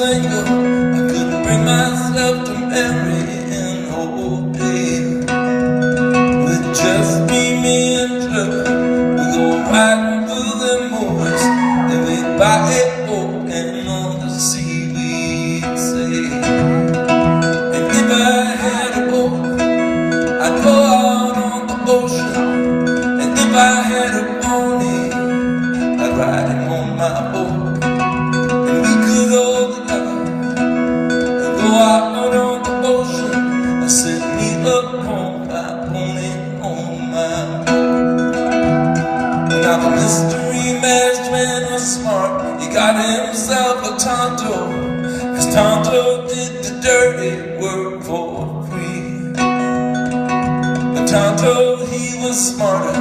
single, I couldn't bring myself to marry an old babe. With just me and her, we go riding through the moors, and we buy a boat and on the sea we'd sail. And if I had a boat, I'd go out on the ocean. And if I had a pony, I'd ride him on my boat. And we could all together and go out on the ocean. I set me up on my pony on my boat. Now the mystery masked man was smart. He got himself a Tonto, 'cause Tonto did the dirty work for free. But Tonto, he was smarter,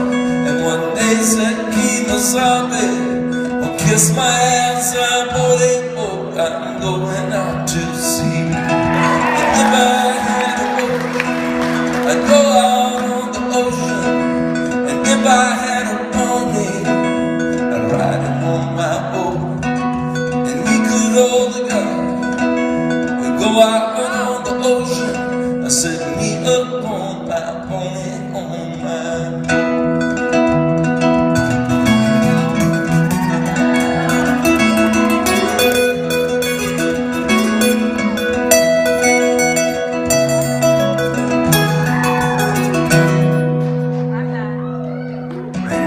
and one day said, "Kemosabe, well, kiss my ass, I'm I'm going out to sea." And if I had a boat, I'd go out on the ocean. And if I had a pony, I'd ride him on my boat. And we could all together, we'd go out on the ocean. I set me up on my pony on my boat.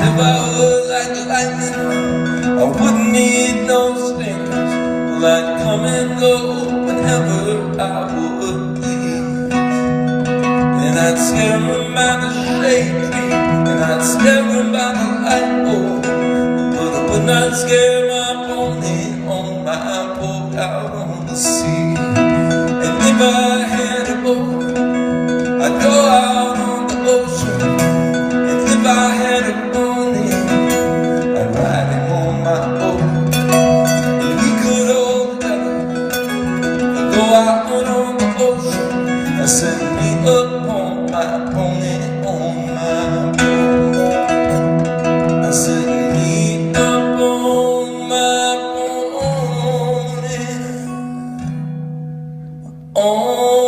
If I was like lightning, I wouldn't need no strings. Well, I'd come and go whenever I would please. And I'd scare them by the shade tree, and I'd scare them by the light pole, but I would not scare my pony on my boat out on the sea. And if I had a boat, I'd go out on the ocean. And if I had a pony, I'd ride him on my boat. And we could all together go out on the ocean. I set me up on my pony on my boat. I set me up on my pony on